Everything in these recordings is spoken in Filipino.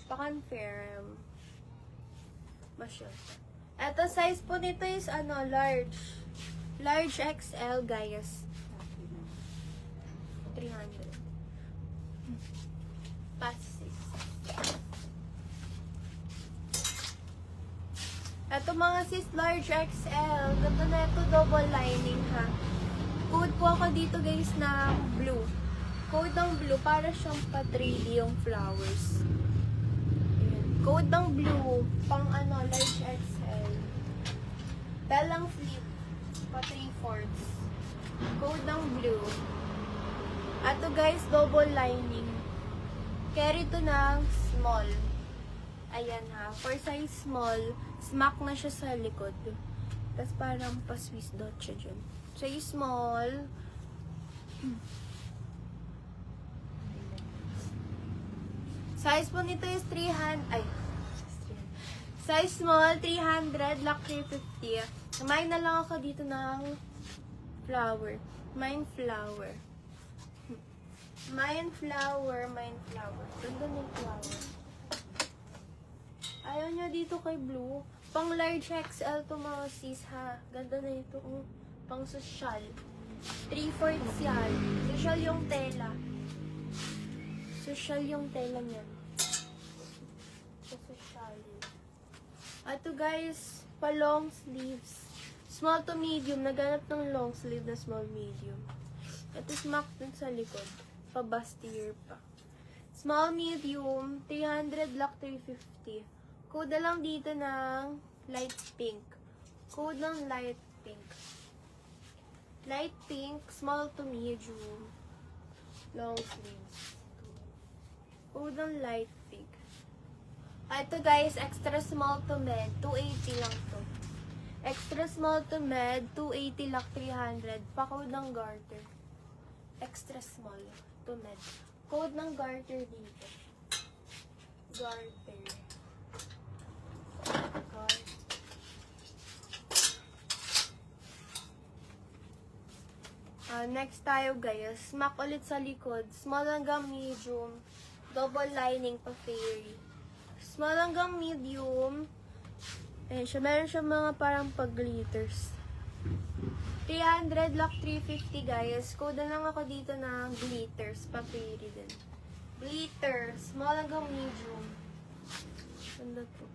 Pa-confirm. Masya. Ito, size po nito is, large. Large XL, guys. 300. Passes. Ito mga sis, large XL. Ganda na ito, double lining ha. Code po ako dito guys na blue. Code ng blue, para siyang pa-3D yung flowers. Ayan. Code ng blue, pang large XL. Dalang flip, pa 3/4. Code ng blue. Ito guys, double lining. Carry to ng small. Ayan ha. For size small, smack na siya sa likod. Tapos parang pa-Swiss dot siya dyan. Size small. Size po nito is 300. Size small, 300. Lock 350. Kumain na lang ako dito ng flower. Mine flower. Mine flower. Ganda ng flower. Ayaw niya dito kay blue. Pang large XL to mga sis ha. Ganda na ito. Pang social. 3/4 yan. Social yung tela. Social yung tela niyan. Social. Ito guys, pa long sleeves. Small to medium. Naganap ng long sleeve na small medium. Ito smack dun sa likod. Pa bustier pa. Small medium, 300 black 350. Code na lang dito ng light pink. Code ng light pink. Light pink, small to medium. Long sleeves. Code ng light pink. Ito guys, extra small to med, 280 lang to. Extra small to med, 280 lang 300. Pa-code ng garter. Extra small to med. Code ng garter dito. Garter. Next tayo guys, smack ulit sa likod. Small hanggang medium. Double lining pa fairy. Small hanggang medium. Ayan siya. Meron siya mga parang pag-glitters. 300 lock 350 guys. Code na lang ako dito na glitters. Pa fairy din. Glitter. Small hanggang medium. Ganda to.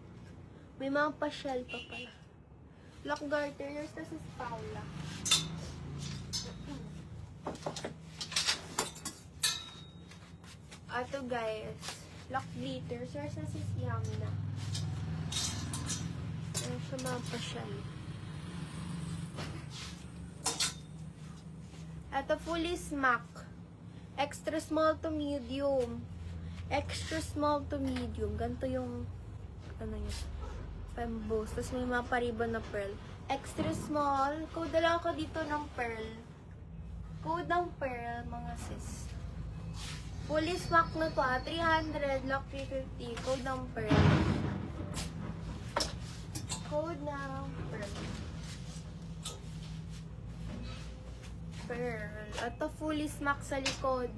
May mga pa-shell pa pala. Lock garter. Yours na si Paula. Ito guys. Lock glitter. Yours na si Yamna. Ayan siya mga pa-shell. Ito fully smack. Extra small to medium. Extra small to medium. Ganito yung yun. Pembos. Tapos may mga pariban na pearl. Extra small. Code lang ako dito ng pearl. Code ng pearl, mga sis. Fully smack na to 300, lock 350. Code ng pearl. Code ng pearl. Pearl. Ito fully smack sa likod.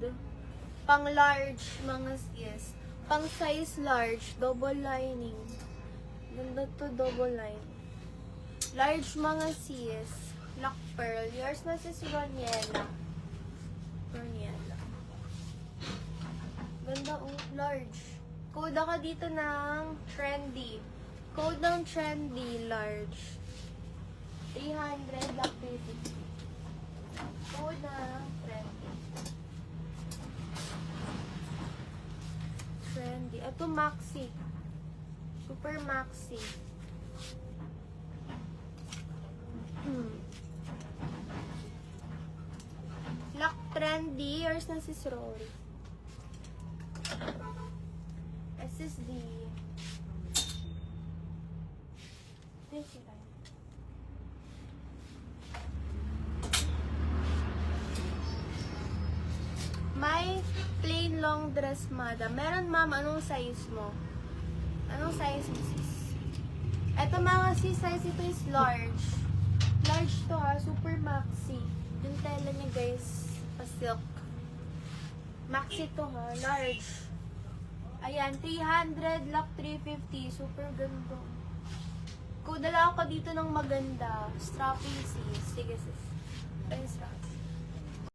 Pang large, mga sis. Pang size large, double lining. Ganda to, double line. Large mga sis. Lock pearl. Yours na sis Roniela. Roniela. Ganda large. Code ka dito ng trendy. Code ng trendy, large. 300, lock 350. Code ng trendy. Trendy. Ito maxi. Super maxi. Lock trendy. Yours na sis Rory. SSD. This is right. May plain long dress, madam. Meron, ma'am. Anong size mo? Anong size mo, sis? Ito mga sis, size ito is large. Large to ha. Super maxi. Yung tela niya guys, pa-silk. Maxi to ha. Large. Ayan, 300, lock 350. Super ganda. Kung dala ako dito ng maganda, strappy sis. Sige sis. Ayun, strap.